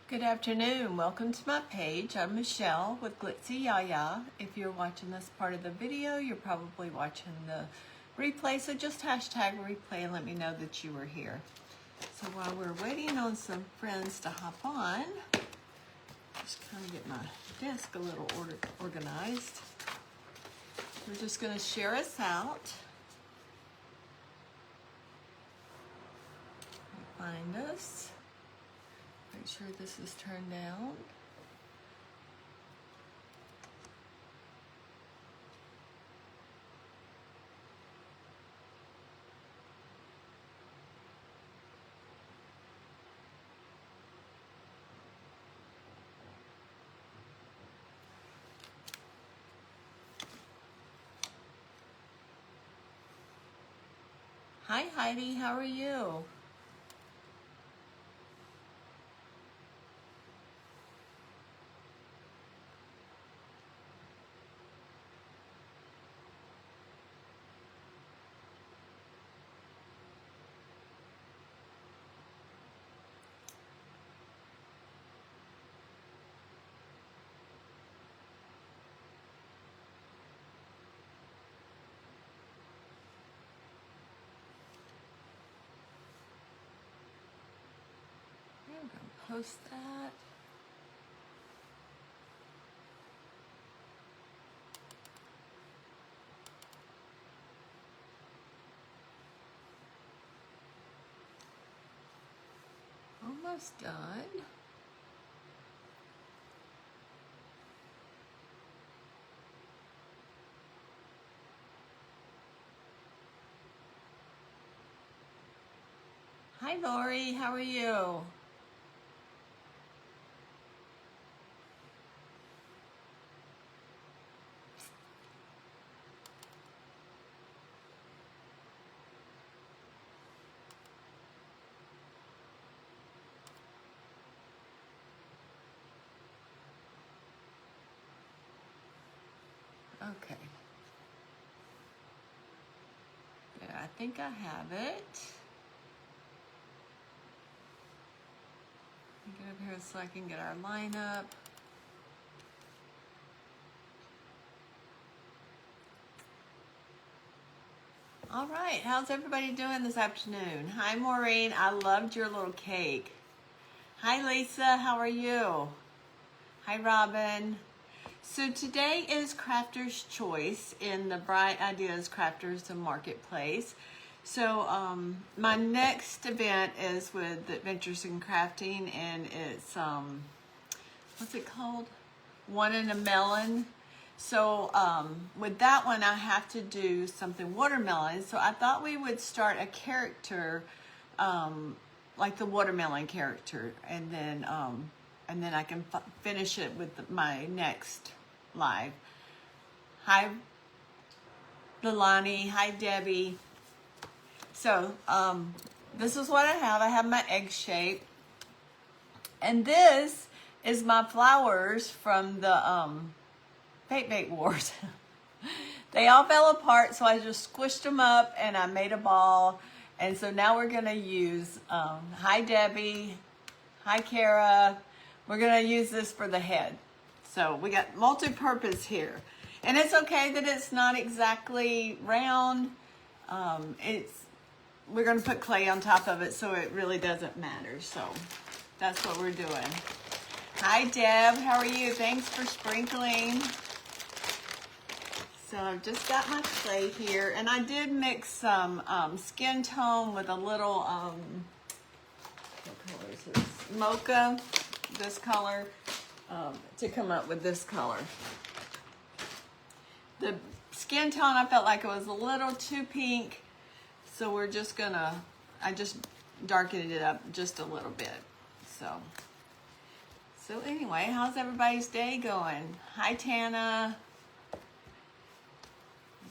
Good afternoon. Welcome to my page. I'm Michelle with Glitzy Yaya. If you're watching this part of the video, you're probably watching the replay, so just hashtag replay and let me know that you were here. So while we're waiting on some friends to hop on, just kind of get my desk a little organized. We're just going to share us out. Find us. Make sure this is turned down. Hi Heidi, how are you? I'm gonna post that. Almost done. Hi Lori, how are you? Okay. Good, I think I have it. Get up here so I can get our lineup. All right, how's everybody doing this afternoon? Hi Maureen, I loved your little cake. Hi Lisa, how are you? Hi Robin. So today is Crafter's Choice in the Bright Ideas Crafters and Marketplace. So my next event is with Adventures in Crafting, and it's, what's it called? One in a Melon. So with that one, I have to do something watermelon. So I thought we would start a character, like the watermelon character, and then I can finish it with my next live. Hi, Lilani. Hi, Debbie. So this is what I have. I have my egg shape, and this is my flowers from the Bake Wars. They all fell apart, so I just squished them up and I made a ball. And so now we're gonna use, hi Debbie, hi Kara. We're gonna use this for the head. So we got multi-purpose here. And it's okay that it's not exactly round. We're gonna put clay on top of it, so it really doesn't matter. So that's what we're doing. Hi Deb, how are you? Thanks for sprinkling. So I've just got my clay here, and I did mix some skin tone with a little, what color is this? Mocha, this color, to come up with this color. The skin tone, I felt like it was a little too pink, so we're just gonna, I just darkened it up just a little bit. So anyway, how's everybody's day going? Hi Tana.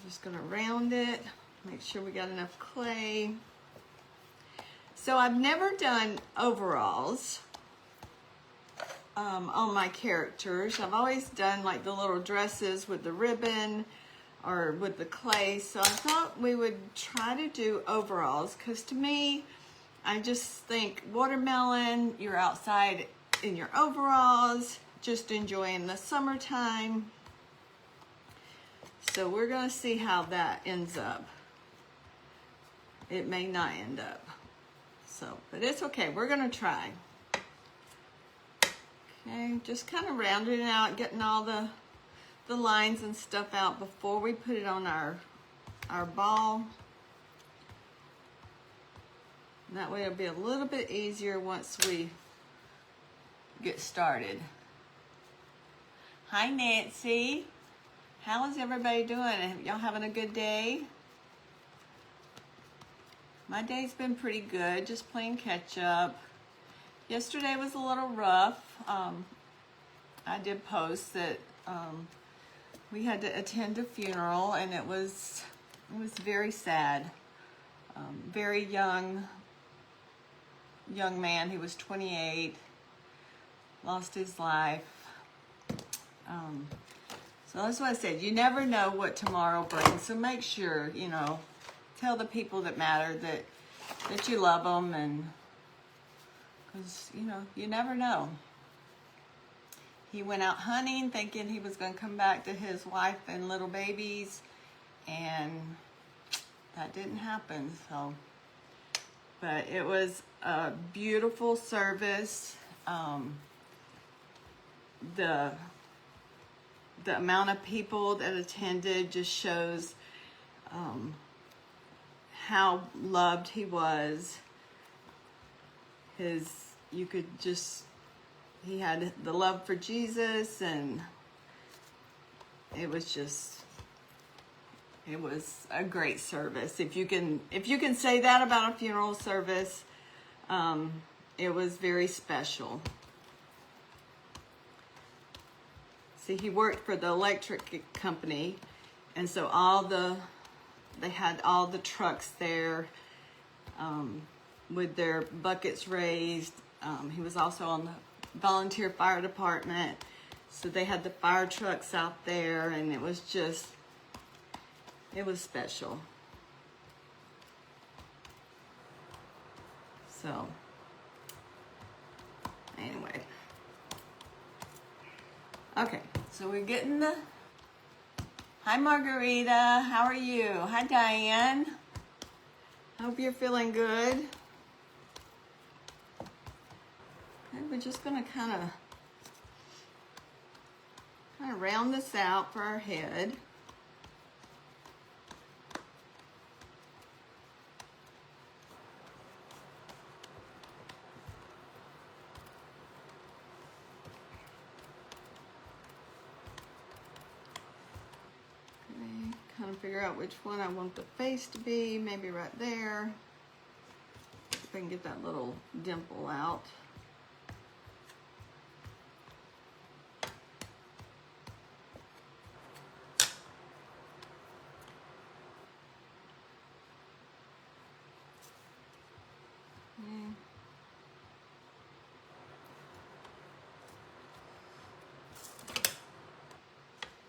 Just gonna round it, make sure we got enough clay. So I've never done overalls on my characters. I've always done like the little dresses with the ribbon or with the clay. So I thought we would try to do overalls, because to me, I just think watermelon, you're outside in your overalls, just enjoying the summertime. So we're gonna see how that ends up. It may not end up. So, but it's okay, we're gonna try. Okay, just kind of rounding it out, getting all the lines and stuff out before we put it on our ball. And that way it'll be a little bit easier once we get started. Hi Nancy, how is everybody doing? Y'all having a good day? My day's been pretty good, just playing catch up. Yesterday was a little rough. I did post that we had to attend a funeral, and it was very sad. Very young man. He was 28. Lost his life. So that's what I said. You never know what tomorrow brings. So make sure, you know, tell the people that matter that you love them, and because, you know, you never know. He went out hunting thinking he was going to come back to his wife and little babies, and that didn't happen. So, but it was a beautiful service. The amount of people that attended just shows how loved he was. He had the love for Jesus, and it was a great service. If you can say that about a funeral service, it was very special. See, he worked for the electric company, and so they had all the trucks there with their buckets raised. He was also on the volunteer fire department, so they had the fire trucks out there, and it was special. So anyway, okay, so we're getting hi Margarita, how are you? Hi Diane, hope you're feeling good. Okay, we're just gonna kind of round this out for our head. Kind of figure out which one I want the face to be, maybe right there. If I can get that little dimple out.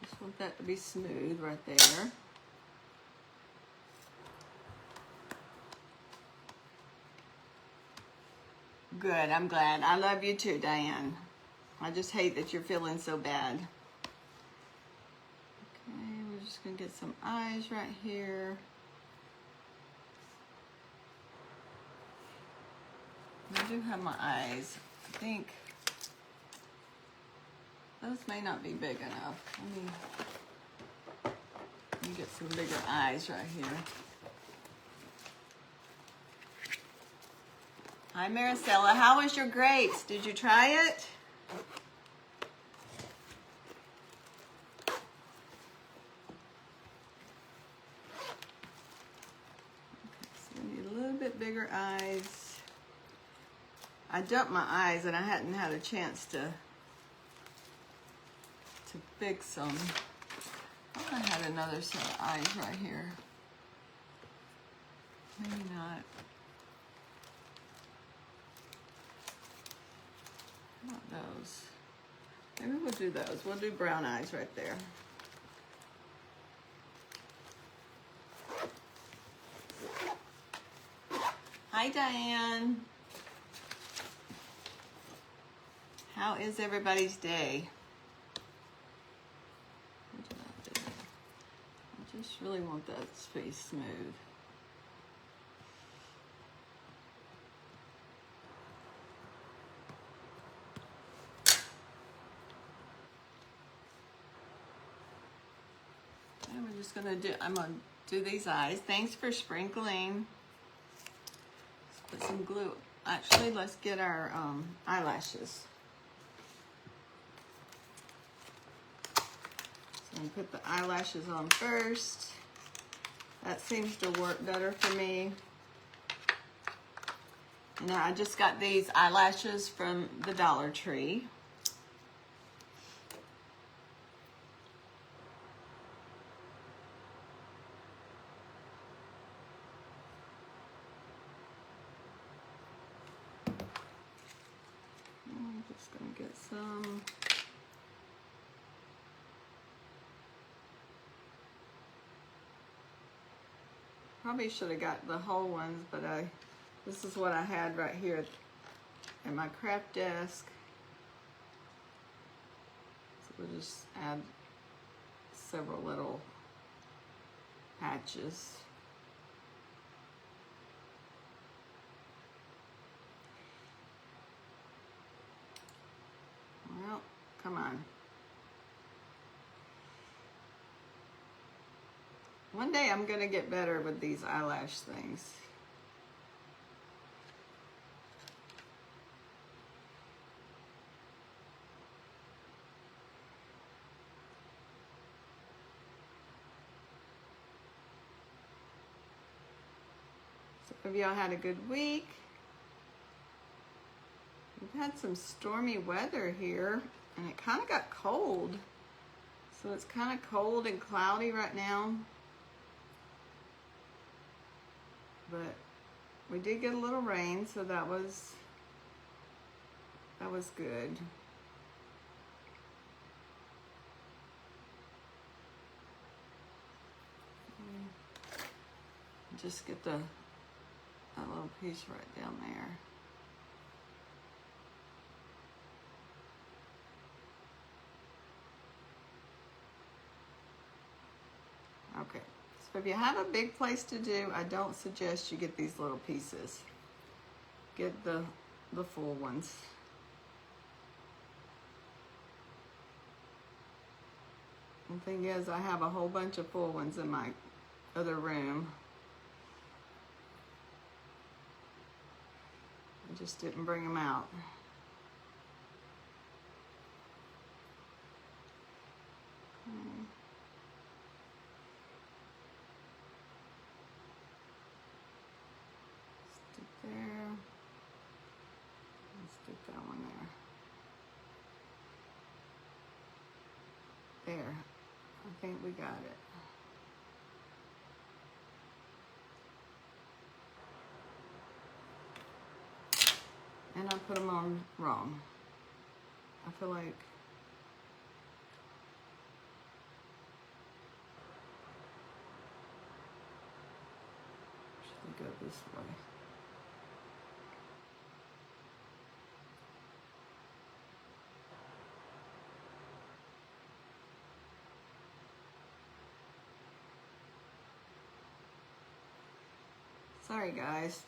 Just want that to be smooth right there. Good, I'm glad. I love you too, Diane. I just hate that you're feeling so bad. Okay, we're just gonna get some eyes right here. I do have my eyes. I think those may not be big enough. Let me get some bigger eyes right here. Hi Maricela, how was your grapes? Did you try it? Okay, so we need a little bit bigger eyes. I dumped my eyes and I hadn't had a chance to fix them. I had another set of eyes right here. Maybe not. Not those. Maybe we'll do those. We'll do brown eyes right there. Hi, Diane. How is everybody's day? What did I do? I just really want that to be smooth. And we're just gonna do, I'm gonna do these eyes. Thanks for sprinkling. Let's put some glue. Actually, let's get our eyelashes. So I'm put the eyelashes on first. That seems to work better for me. And I just got these eyelashes from the Dollar Tree. I'm just gonna get some. Probably should have got the whole ones, but this is what I had right here at my craft desk. So we'll just add several little patches. Well, come on. One day I'm gonna get better with these eyelash things. So if y'all had a good week. We've had some stormy weather here, and it kind of got cold. So it's kind of cold and cloudy right now. But we did get a little rain, so that was good. Just get that little piece right down there. Okay, so if you have a big place to do, I don't suggest you get these little pieces. Get the full ones. The thing is, I have a whole bunch of full ones in my other room. I just didn't bring them out. Okay. Stick there. Let's stick that one there. There. I think we got it. And I put them on wrong. I feel like should go this way. Sorry, guys.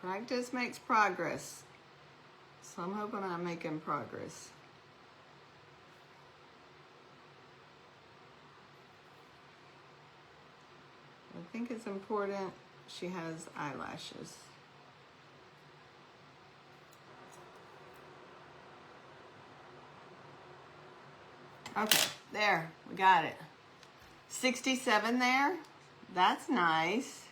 Practice makes progress. So I'm hoping I'm making progress. I think it's important she has eyelashes. Okay, there, we got it. 67 there. That's nice.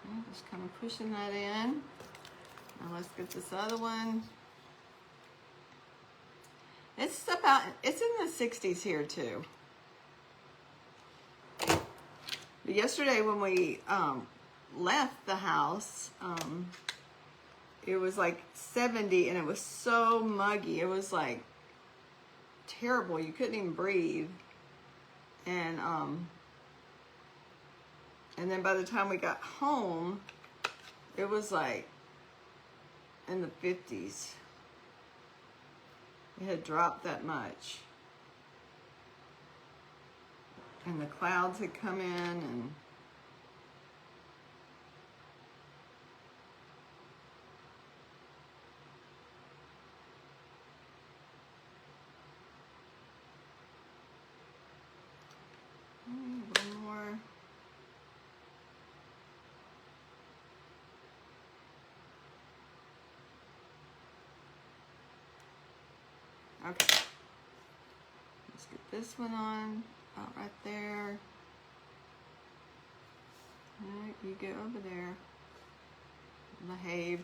Okay, just kind of pushing that in. Now let's get this other one. It's in the 60s here too. But yesterday when we left the house, it was like 70 and it was so muggy. It was like terrible. You couldn't even breathe. And then by the time we got home, it was like in the 50s. It had dropped that much. And the clouds had come in and one more. Okay. Let's get this one on. About right there. Alright, you get over there. Lahab.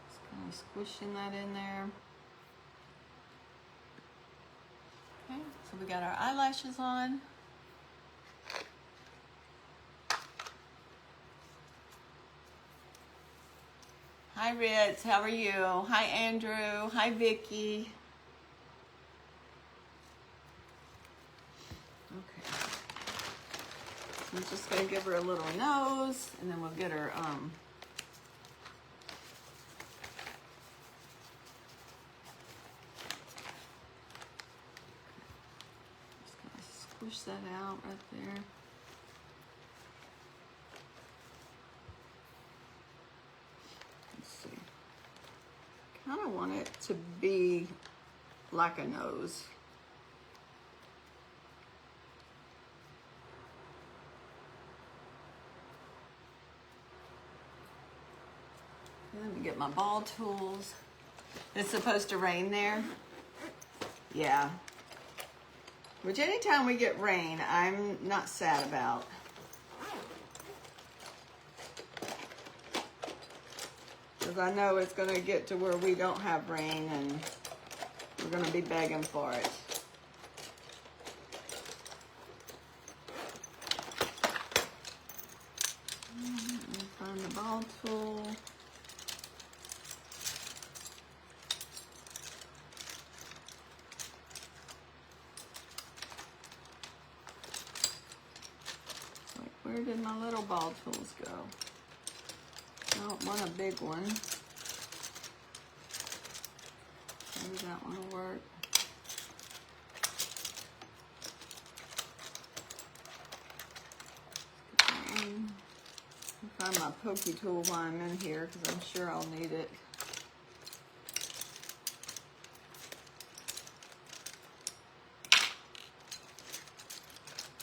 Just kind of squishing that in there. Okay, so we got our eyelashes on. Hi Ritz, how are you? Hi Andrew, hi Vicky. Okay. So I'm just gonna give her a little nose and then we'll get her just gonna squish that out right there. I kind of want it to be like a nose. Let me get my ball tools. It's supposed to rain there. Yeah. Which anytime we get rain, I'm not sad about. Because I know it's going to get to where we don't have rain and we're going to be begging for it. Find the ball tool. Wait, where did my little ball tools go? I don't want a big one. Maybe that one will work. I'll find my pokey tool while I'm in here because I'm sure I'll need it.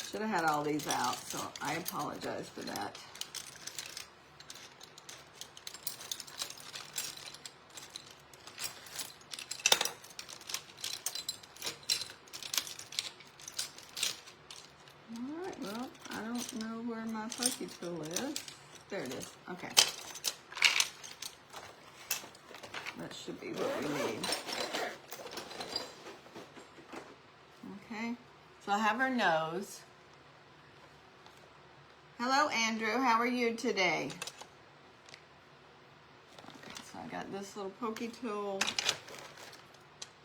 Should have had all these out, so I apologize for that. Alright, well, I don't know where my pokey tool is. There it is. Okay. That should be what we need. Okay. So I have her nose. Hello, Andrew. How are you today? Okay, so I got this little pokey tool.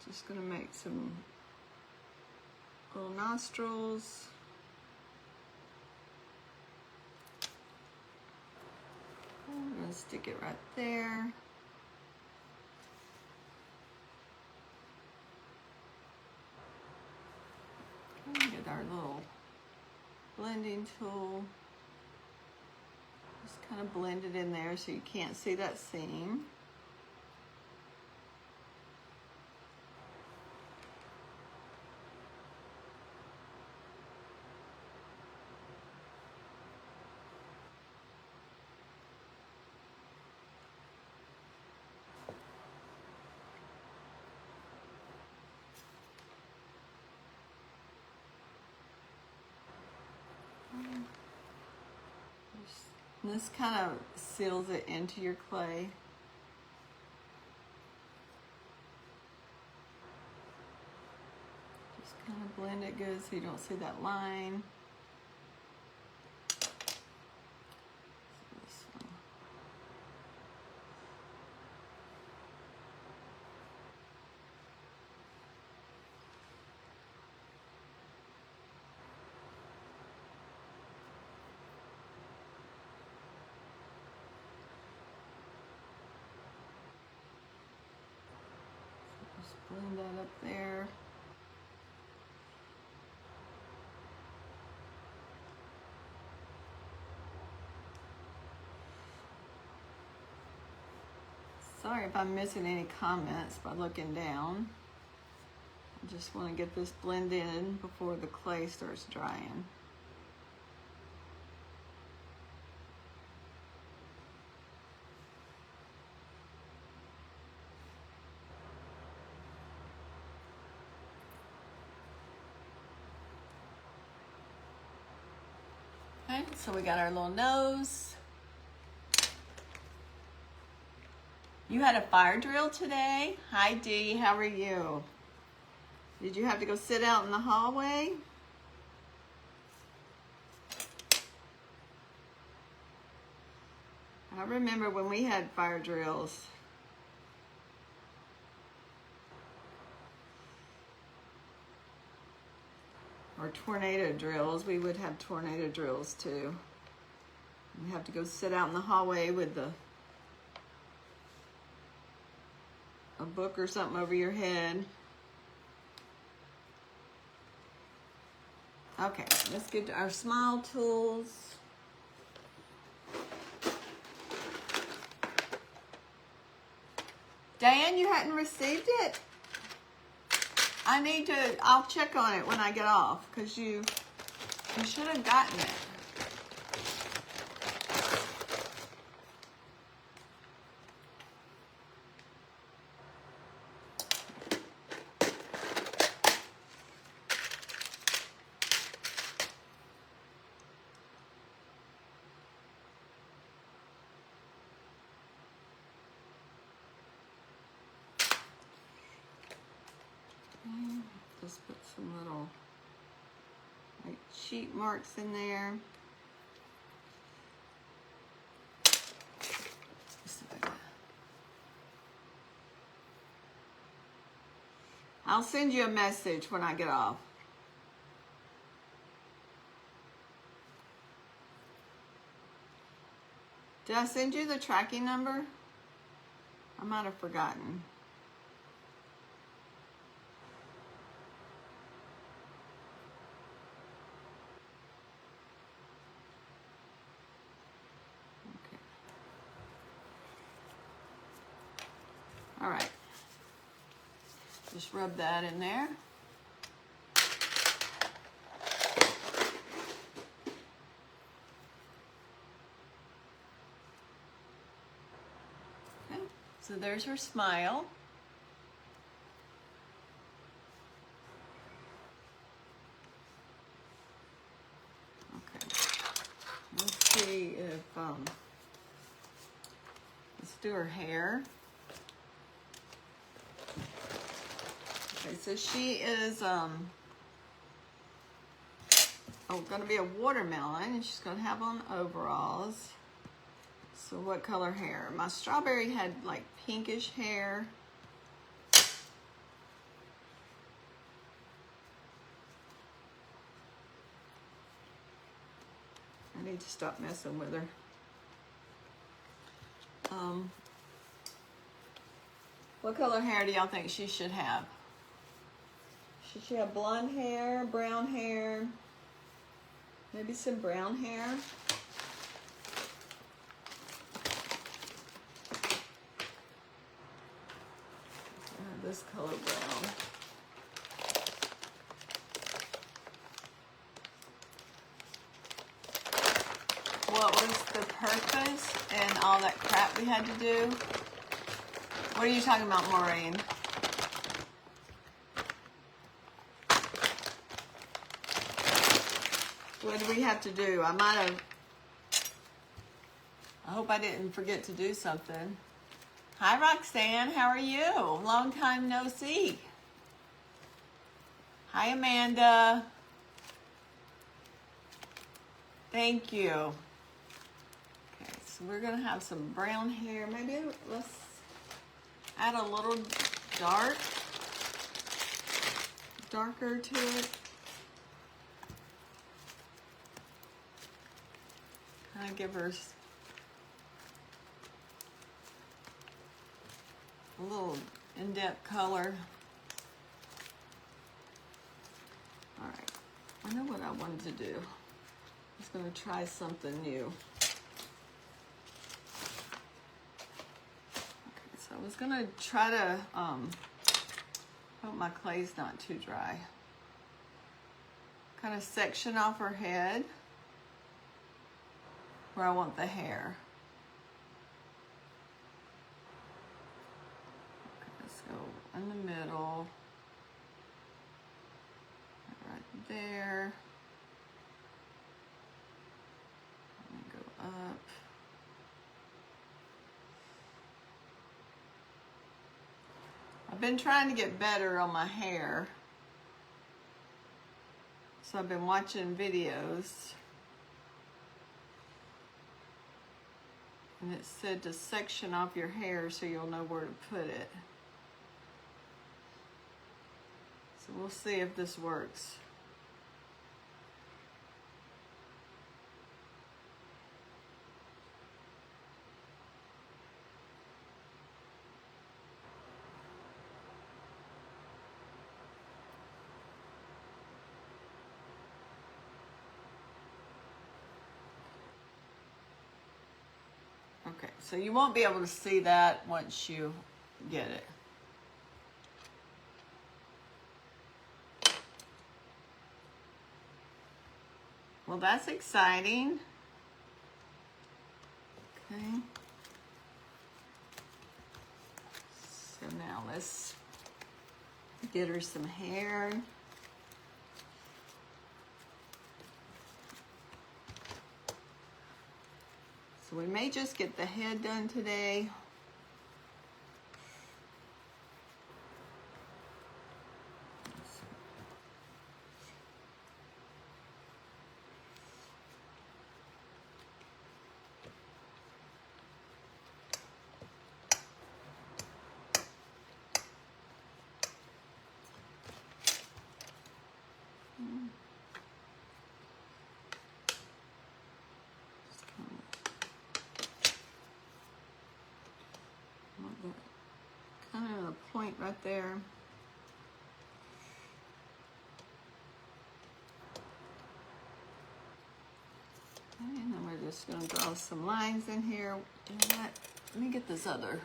Just going to make some little nostrils. I'm going to stick it right there. Get our little blending tool. Just kind of blend it in there so you can't see that seam. And this kind of seals it into your clay. Just kind of blend it good so you don't see that line. Just blend that up there. Sorry if I'm missing any comments by looking down. I just want to get this blend in before the clay starts drying. Okay, so we got our little nose. You had a fire drill today? Hi Dee, how are you? Did you have to go sit out in the hallway? I remember when we had fire drills. Or tornado drills. We would have tornado drills too. You have to go sit out in the hallway with a book or something over your head. Okay, let's get to our smile tools. Diane, you hadn't received it? I'll check on it when I get off, because you should have gotten it. Just put some little like cheat marks in there. I'll send you a message when I get off. Did I send you the tracking number? I might have forgotten. All right, just rub that in there. Okay, so there's her smile. Okay, let's see if, let's do her hair. Okay, so she is going to be a watermelon, and she's going to have on overalls. So what color hair? My strawberry had like pinkish hair. I need to stop messing with her. What color hair do y'all think she should have? Should she have blonde hair, brown hair, maybe some brown hair? This color brown. What was the purpose and all that crap we had to do? What are you talking about, Maureen? What do we have to do? I hope I didn't forget to do something. Hi, Roxanne. How are you? Long time no see. Hi. Hi, Amanda. Thank you. Okay, so we're gonna have some brown hair. Maybe let's add a little darker to it. Kind of give her a little in-depth color. All right, I know what I wanted to do. I was going to try something new. Okay, so I was going to try to, hope my clay's not too dry. Kind of section off her head where I want the hair. Okay, let's go in the middle. Right there. Up. I've been trying to get better on my hair, so I've been watching videos, and it said to section off your hair so you'll know where to put it. So we'll see if this works. Okay, so you won't be able to see that once you get it. Well, that's exciting. Okay. So now let's get her some hair. So we may just get the head done today. Kind of a point right there. Okay, and then we're just going to draw some lines in here. You know what? Let me get this other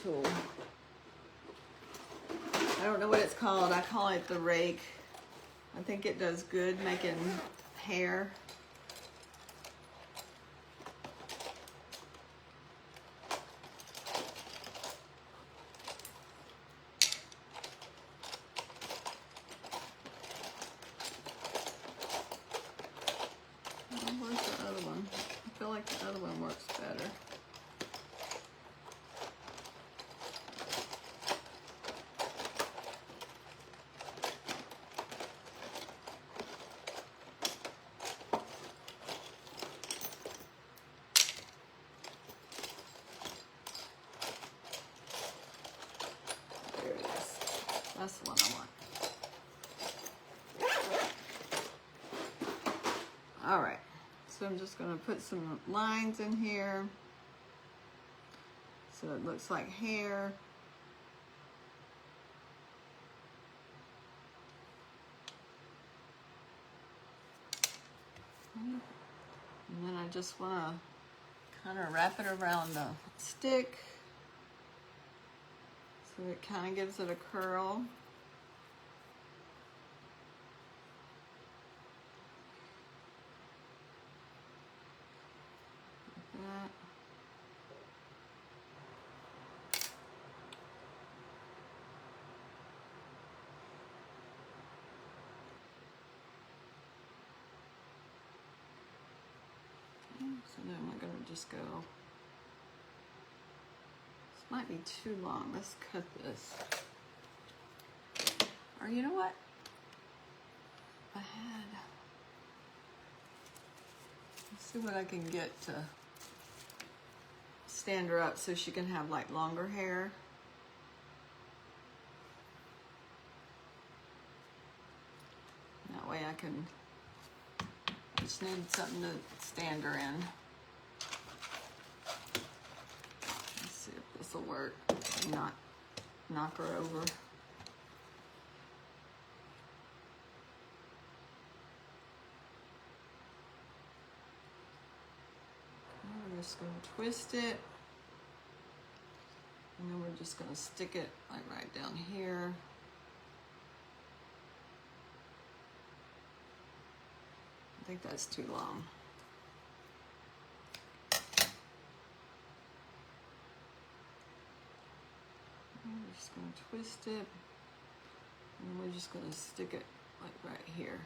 tool. I don't know what it's called. I call it the rake. I think it does good making hair. Where's the other one? I feel like the other one works better. There it is. That's the one I want. All right, so I'm just going to put some lines in here so it looks like hair. And then I just want to kind of wrap it around the stick so it kind of gives it a curl. That. So then we're going to just go, this might be too long, let's cut this. Our Or you know what? I had, let's see what I can get to stand her up so she can have like longer hair. That way I can, I just need something to stand her in. Let's see if this will work. Not knock her over. We're just going to twist it, and then we're just going to stick it like right down here. I think that's too long. We're just going to twist it, and we're just going to stick it like right here.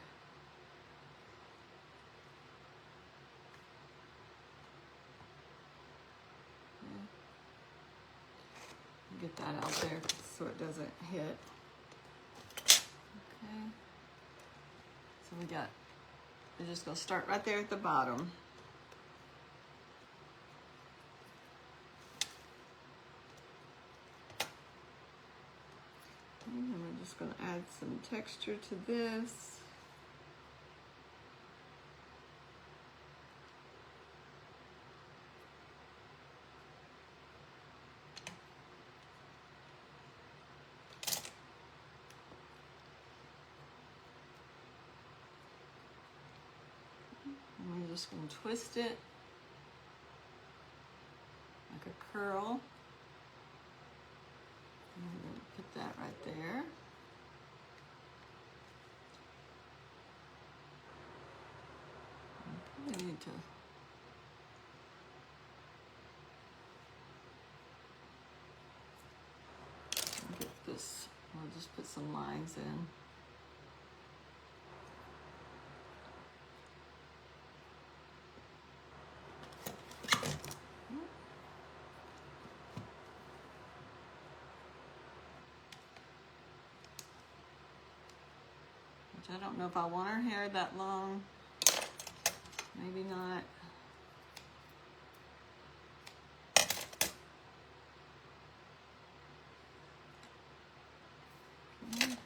Get that out there so it doesn't hit. Okay. So we're just going to start right there at the bottom. And then we're just going to add some texture to this. And we're just going to twist it like a curl. And we're going to put that right there. I probably need to get this, I'll just put some lines in. Which I don't know if I want her hair that long. Maybe not. Okay.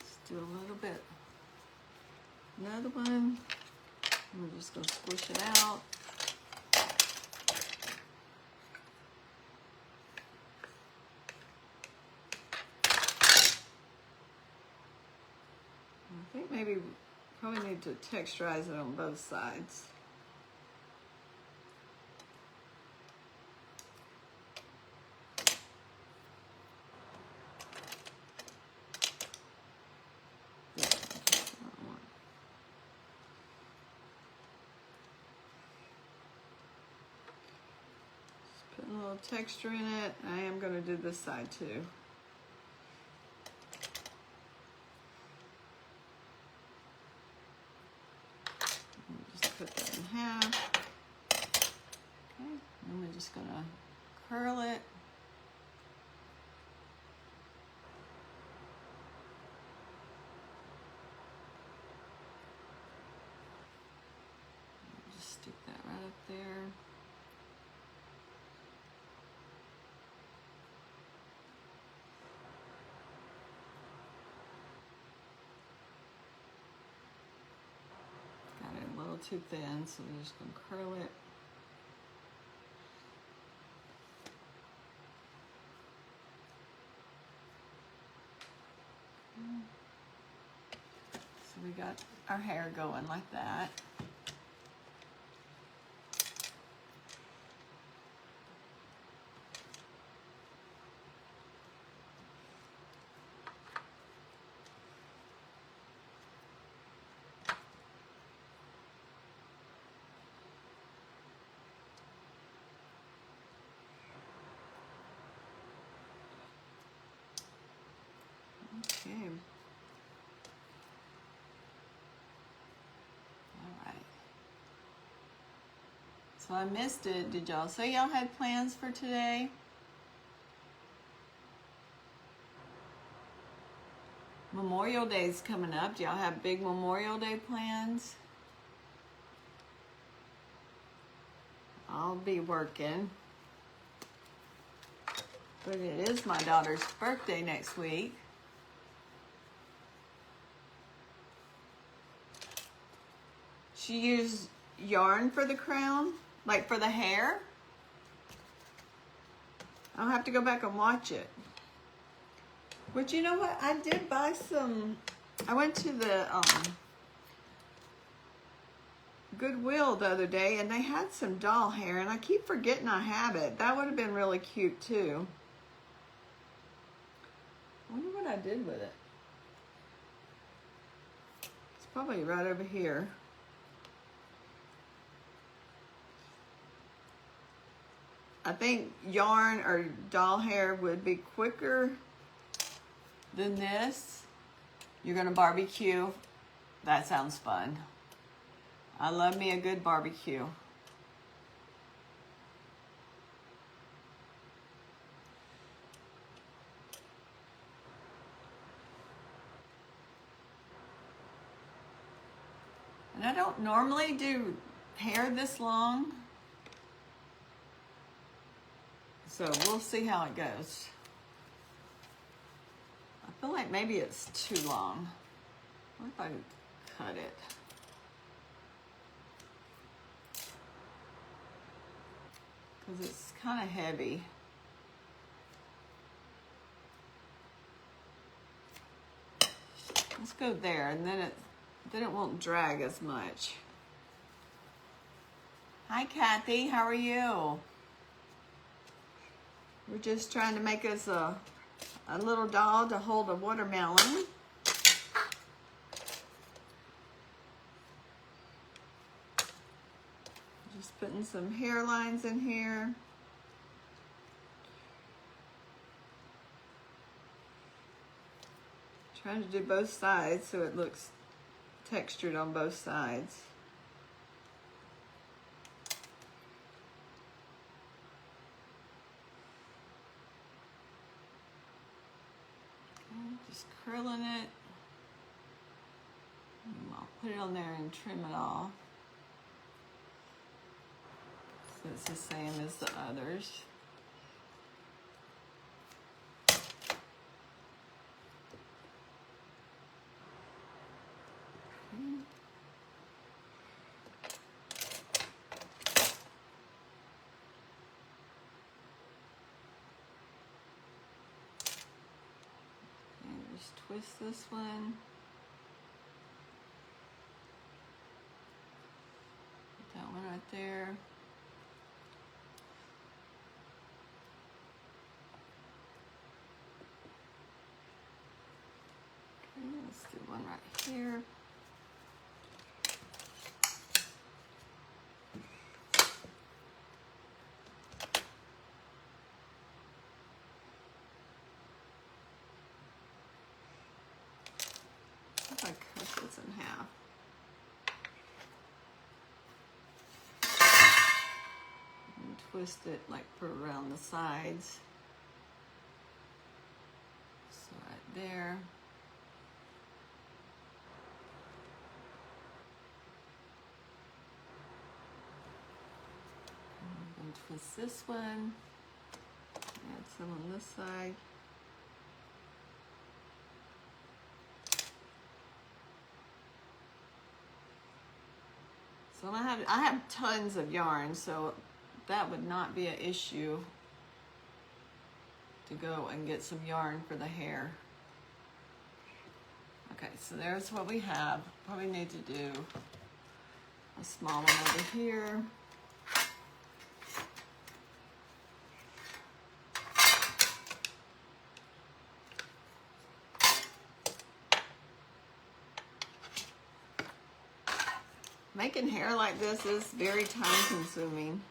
Let's do a little bit. Another one. We're just going to squish it out. I think maybe probably need to texturize it on both sides. Put a little texture in it. I am going to do this side too. Just cut that in half. Okay, and we're just going to curl it. Just stick that right up there. A little too thin, so we're just going to curl it. So we got our hair going like that. Okay. All right. So I missed it. Did y'all say y'all had plans for today? Memorial Day's coming up. Do y'all have big Memorial Day plans? I'll be working. But it is my daughter's birthday next week. She used yarn for the crown, like for the hair. I'll have to go back and watch it. But you know what? I did buy some. I went to the Goodwill the other day and they had some doll hair and I keep forgetting I have it. That would have been really cute too. I wonder what I did with it. It's probably right over here. I think yarn or doll hair would be quicker than this. You're gonna barbecue. That sounds fun. I love me a good barbecue. And I don't normally do hair this long. So we'll see how it goes. I feel like maybe it's too long. What if I cut it? Because it's kind of heavy. Let's go there, and then it won't drag as much. Hi Kathy, how are you? We're just trying to make us a little doll to hold a watermelon. Just putting some hairlines in here. Trying to do both sides so it looks textured on both sides. Just curling it. I'll put it on there and trim it off. So it's the same as the others. Just twist this one. Put that one right there. Okay, let's do one right here. If I cut this in half. And twist it like for around the sides. So right there. And twist this one. Add some on this side. So I have tons of yarn, so that would not be an issue to go and get some yarn for the hair. Okay, so there's what we have. Probably need to do a small one over here. Making hair like this is very time consuming.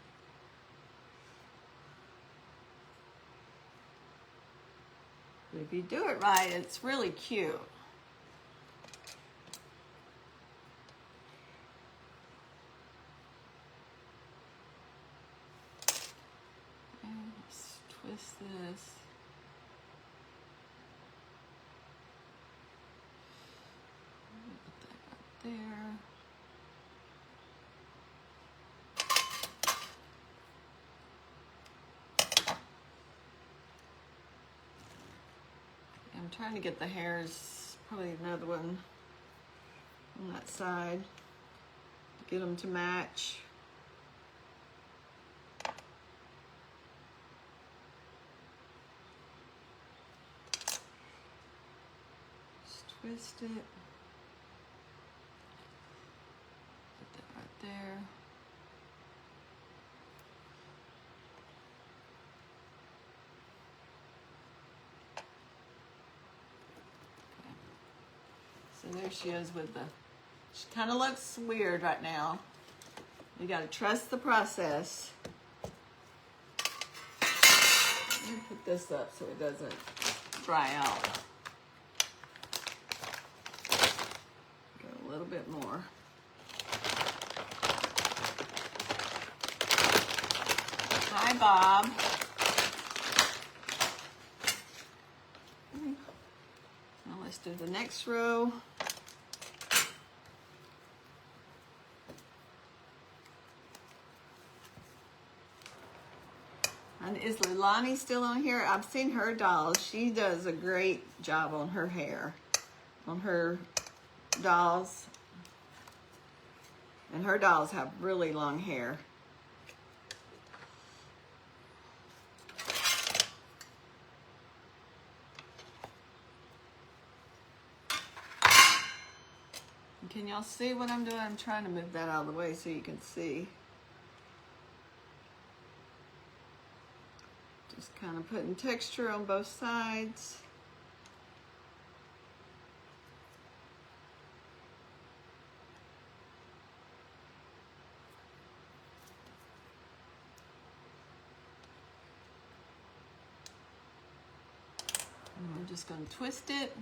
But if you do it right, it's really cute. And just twist this. there. I'm trying to get the hairs, probably another one on that side, to get them to match. Just twist it. Put that right there. So there she is with the, she kind of looks weird right now. You got to trust the process. Let me put this up so it doesn't dry out. Go a little bit more. Hi, Bob. Now let's do the next row. And is Leilani still on here? I've seen her dolls. She does a great job on her hair, on her dolls. And her dolls have really long hair. Can y'all see what I'm doing? I'm trying to move that out of the way so you can see. Just kind of putting texture on both sides. And we're just going to twist it.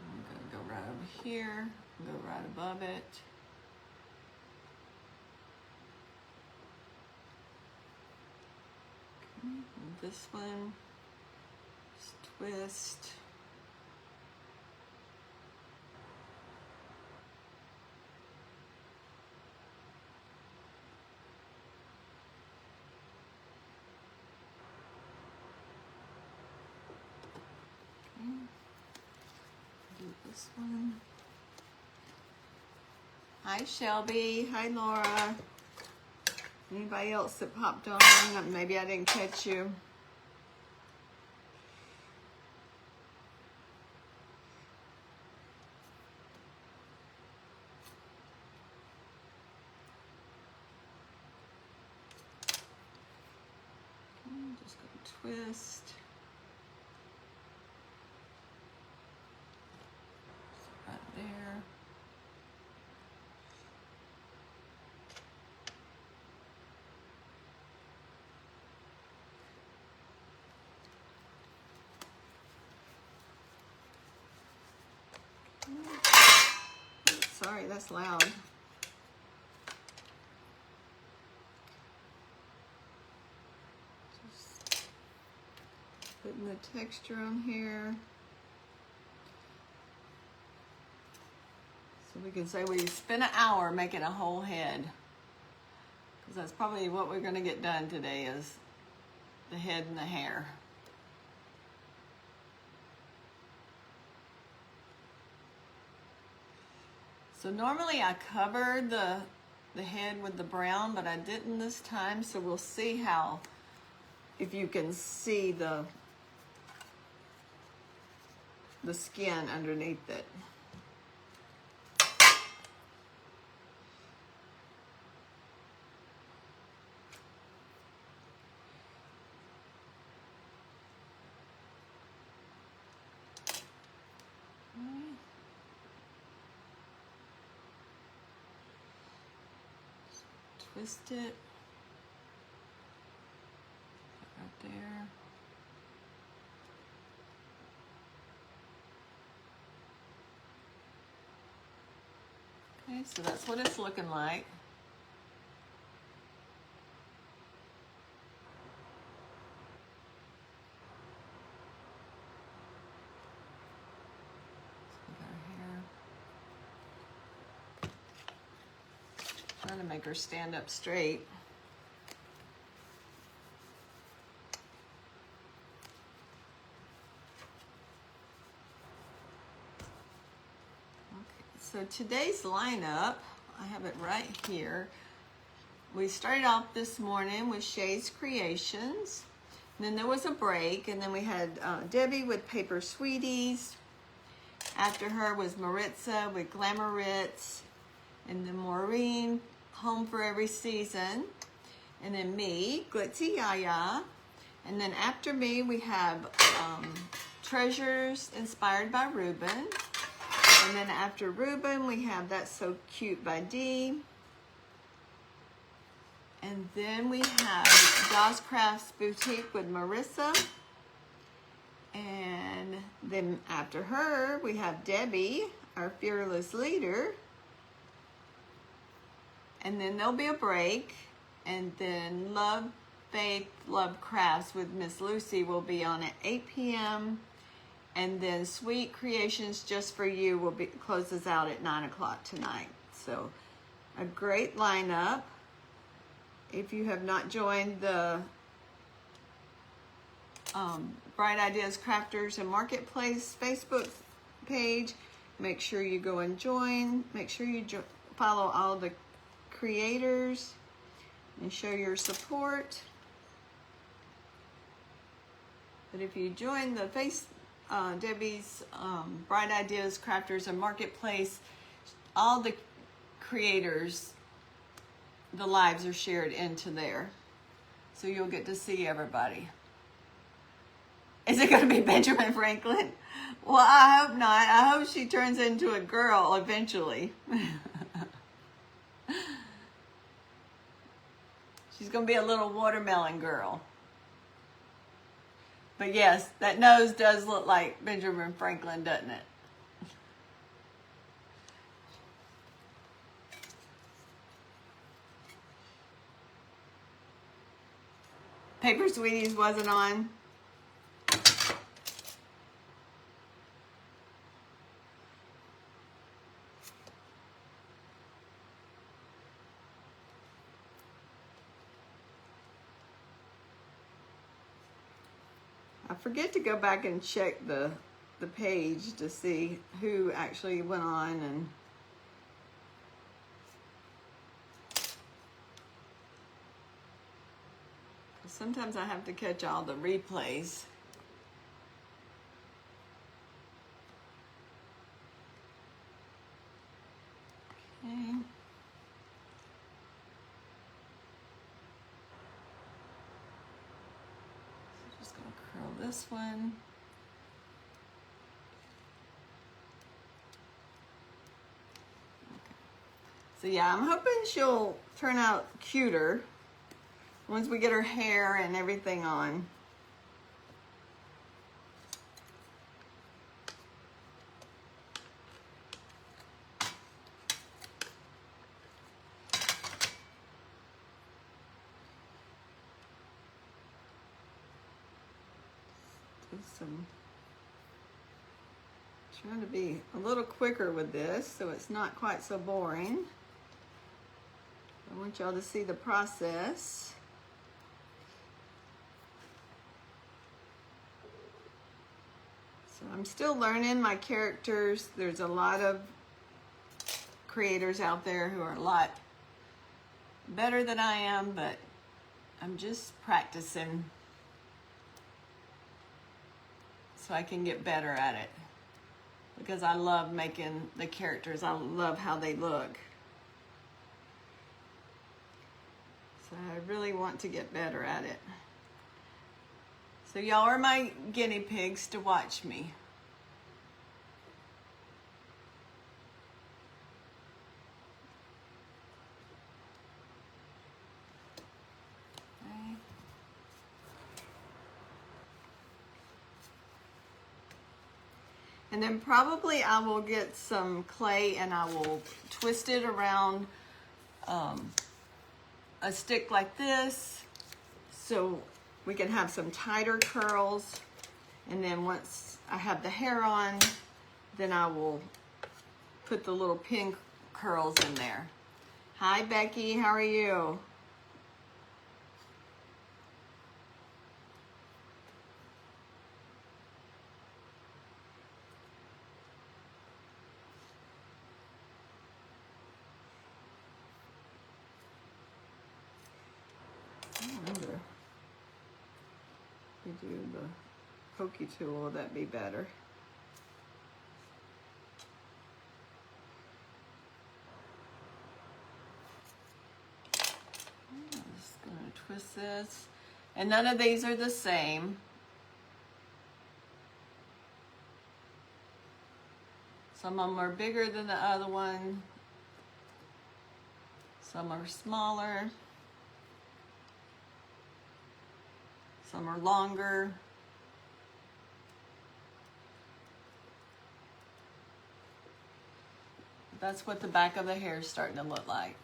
I'm going to go right over here, go right above it. And this one, just twist. Okay. Do this one. Hi Shelby, hi Laura. Anybody else that popped on? Maybe I didn't catch you. Okay, just gonna twist. Right there. Sorry, that's loud. Just putting the texture on here. So we can say we spent an hour making a whole head. Because that's probably what we're going to get done today is the head and the hair. So normally I covered the head with the brown, but I didn't this time, so we'll see how, if you can see the skin underneath it. Twist it right there. Okay, so that's what it's looking like. trying to make her stand up straight. So today's lineup, I have it right here. We started off this morning with Shay's Creations. And then there was a break, and then we had Debbie with Paper Sweeties. After her was Maritza with Glamour Ritz. And then Maureen, Home for Every Season. And then me, Glitzy Yaya. And then after me, we have Treasures inspired by Ruben. And then after Ruben, we have That's So Cute by Dee. And then we have Joss Crafts Boutique with Marissa. And then after her, we have Debbie, our fearless leader. And then there'll be a break. And then Love, Faith, Love Crafts with Miss Lucy will be on at 8 p.m. And then Sweet Creations Just For You will be closes out at 9 o'clock tonight. So a great lineup. If you have not joined the Bright Ideas Crafters and Marketplace Facebook page, make sure you go and join. Make sure you follow all the creators and show your support. But if you join the Debbie's Bright Ideas Crafters and Marketplace, all the creators, the lives are shared into there. So you'll get to see everybody. Is it going to be Benjamin Franklin? Well, I hope not. I hope she turns into a girl eventually. She's going to be a little watermelon girl. But yes, that nose does look like Benjamin Franklin, doesn't it? Paper Sweeties wasn't on. I forget to go back and check the page to see who actually went on, and sometimes I have to catch all the replays. Okay. Just gonna curl this one. Okay. So yeah, I'm hoping she'll turn out cuter once we get her hair and everything on. Trying to be a little quicker with this so it's not quite so boring. I want y'all to see the process. So I'm still learning my characters. There's a lot of creators out there who are a lot better than I am, but I'm just practicing so I can get better at it, because I love making the characters. I love how they look. So I really want to get better at it. So y'all are my guinea pigs to watch me. And then probably I will get some clay and I will twist it around a stick like this so we can have some tighter curls. And then once I have the hair on, then I will put the little pin curls in there. Hi, Becky. How are you? I wonder if we do the pokey tool, would that be better? I'm just going to twist this. And none of these are the same. Some of them are bigger than the other one. Some are smaller. Some are longer. That's what the back of the hair is starting to look like.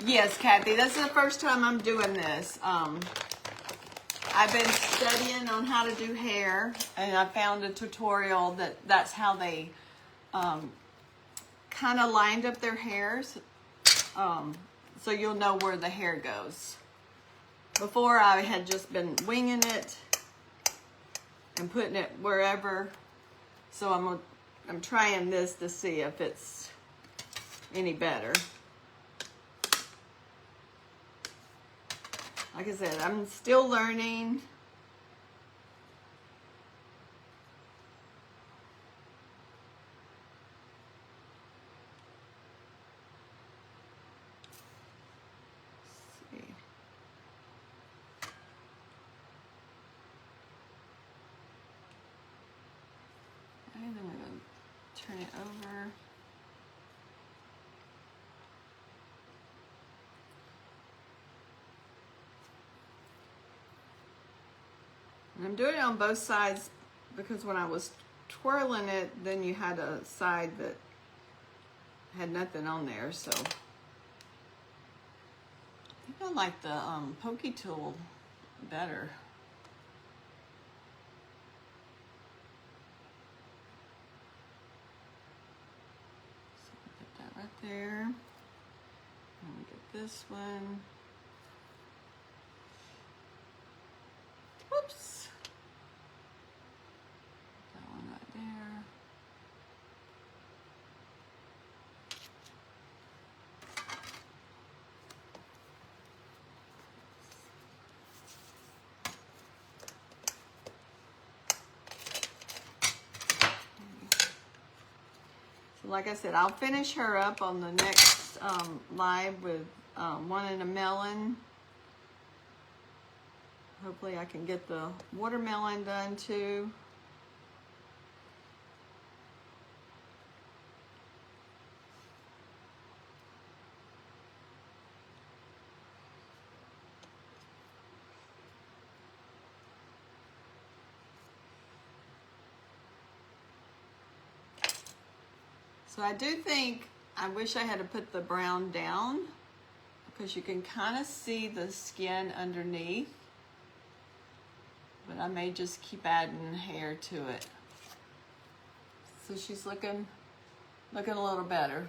Yes, Kathy, this is the first time I'm doing this. I've been studying on how to do hair, and I found a tutorial that's how they kind of lined up their hairs, so you'll know where the hair goes. Before, I had just been winging it and putting it wherever. So I'm trying this to see if it's any better. Like I said, I'm still learning. Let's see. And then we're going to turn it over. And I'm doing it on both sides because when I was twirling it, then you had a side that had nothing on there, so I think I like the pokey tool better. So put that right there. And we get this one. Whoops. Put that one right there. So like I said, I'll finish her up on the next live with one in a melon. Hopefully I can get the watermelon done too. So I do think, I wish I had to put the brown down because you can kind of see the skin underneath. But I may just keep adding hair to it. So she's looking a little better.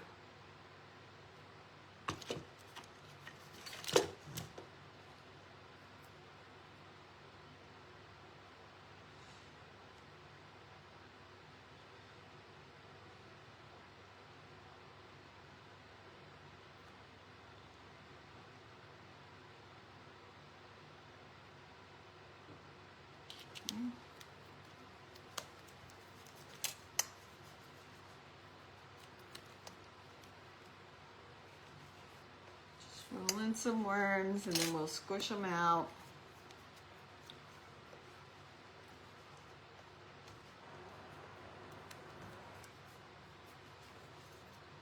Roll in some worms and then we'll squish them out.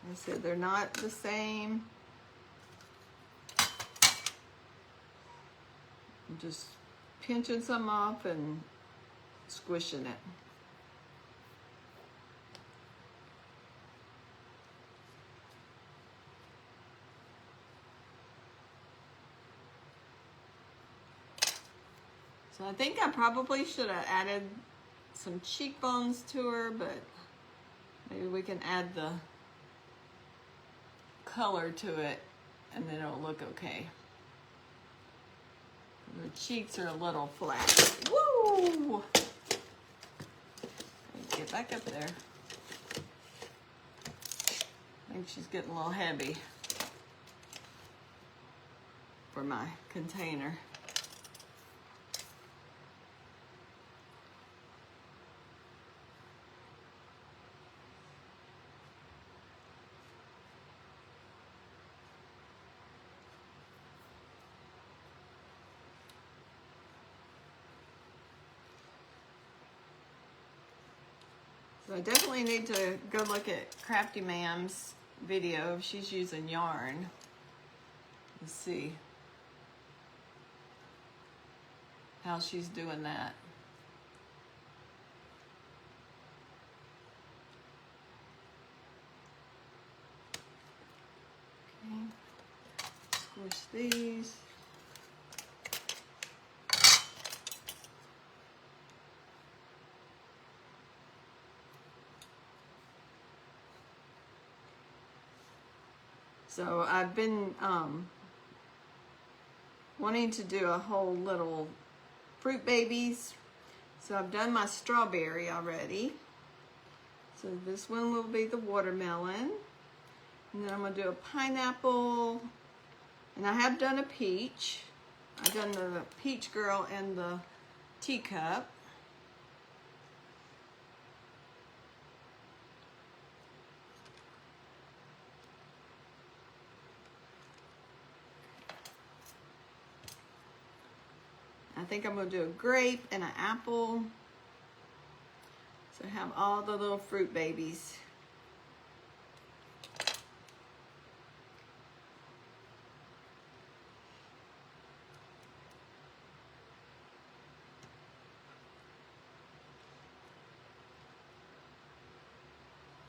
Like I said, they're not the same. I'm just pinching some off and squishing it. So I think I probably should have added some cheekbones to her, but maybe we can add the color to it and then it'll look okay. Her cheeks are a little flat. Woo! Get back up there. I think she's getting a little heavy for my container. So I definitely need to go look at Crafty Mam's video if she's using yarn. Let's see how she's doing that. Okay. Squish these. So I've been wanting to do a whole little fruit babies. So I've done my strawberry already. So this one will be the watermelon. And then I'm going to do a pineapple. And I have done a peach. I've done the peach girl and the teacup. I think I'm going to do a grape and an apple. So I have all the little fruit babies.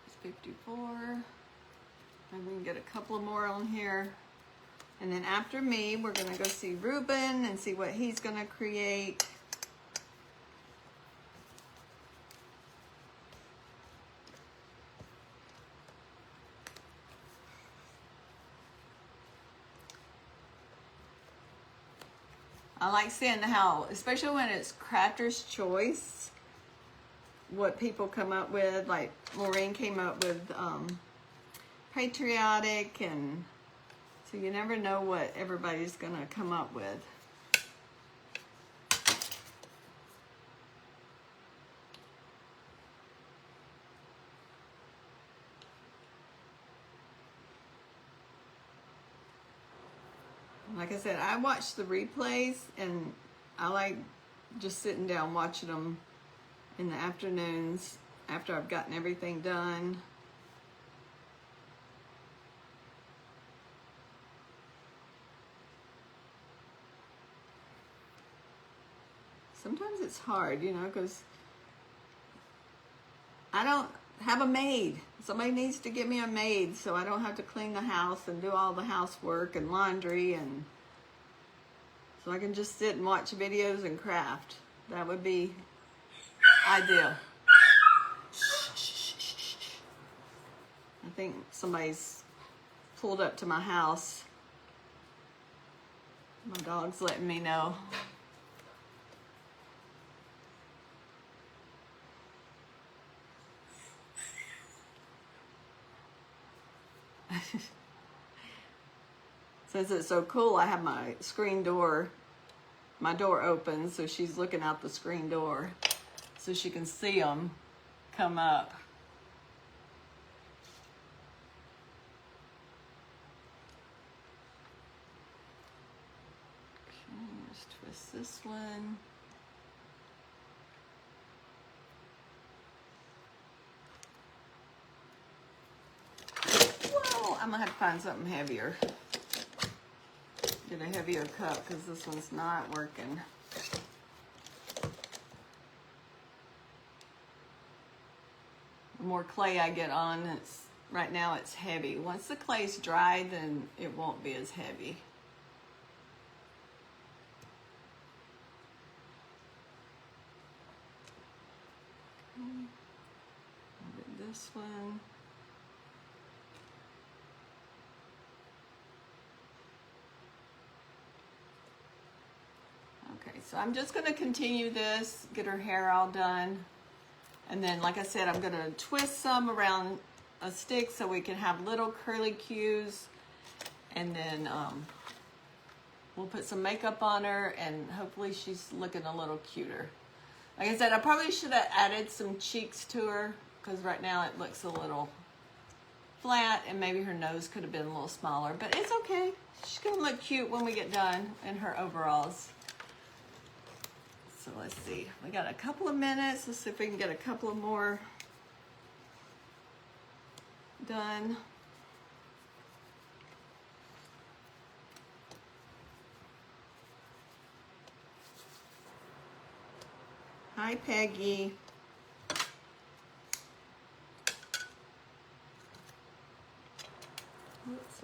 It's 54. And we can get a couple more on here. And then after me, we're going to go see Ruben and see what he's going to create. I like seeing how, especially when it's Crafter's Choice, what people come up with. Like Maureen came up with patriotic, and so you never know what everybody's gonna come up with. Like I said, I watch the replays, and I like just sitting down watching them in the afternoons after I've gotten everything done. Sometimes it's hard, you know, because I don't have a maid. Somebody needs to get me a maid so I don't have to clean the house and do all the housework and laundry, and so I can just sit and watch videos and craft. That would be ideal. I think somebody's pulled up to my house. My dog's letting me know. Since it's so cool, I have my screen door, my door open, so she's looking out the screen door so she can see them come up. Okay, let's twist this one. Well, I'm gonna have to find something heavier. Get a heavier cup because this one's not working. The more clay I get on, right now it's heavy. Once the clay's dry, then it won't be as heavy. I'll get this one. Okay, so I'm just gonna continue this, get her hair all done. And then, like I said, I'm gonna twist some around a stick so we can have little curly cues. And then we'll put some makeup on her and hopefully she's looking a little cuter. Like I said, I probably should have added some cheeks to her because right now it looks a little flat and maybe her nose could have been a little smaller, but it's okay. She's gonna look cute when we get done in her overalls. So let's see, we got a couple of minutes. Let's see if we can get a couple of more done. Hi, Peggy.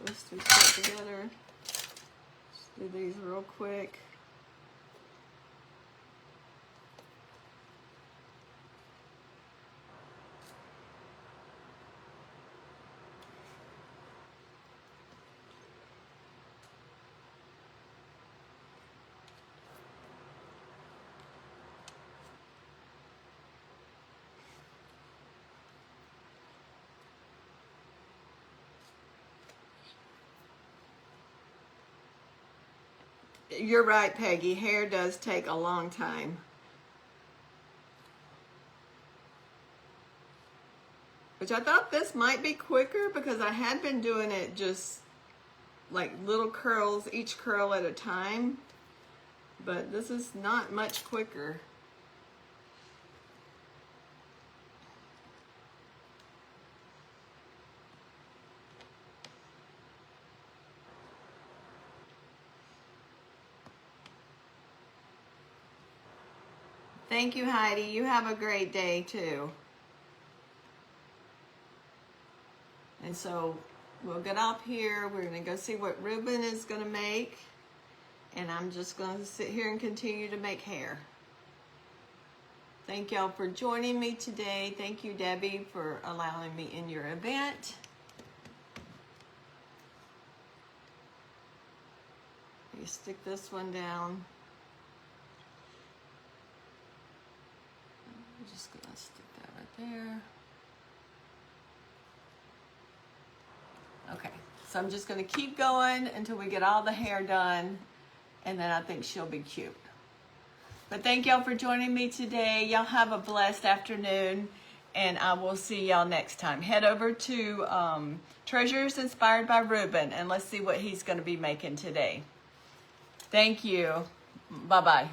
Let's do stuff together. Just do these real quick. You're right, Peggy. Hair does take a long time. Which I thought this might be quicker because I had been doing it just like little curls, each curl at a time. But this is not much quicker. Thank you, Heidi. You have a great day too. And so we'll get up here. We're going to go see what Ruben is going to make. And I'm just going to sit here and continue to make hair. Thank y'all for joining me today. Thank you, Debbie, for allowing me in your event. You stick this one down. I'm just going to stick that right there. Okay, so I'm just going to keep going until we get all the hair done, and then I think she'll be cute. But thank y'all for joining me today. Y'all have a blessed afternoon, and I will see y'all next time. Head over to Treasures Inspired by Ruben, and let's see what he's going to be making today. Thank you. Bye-bye.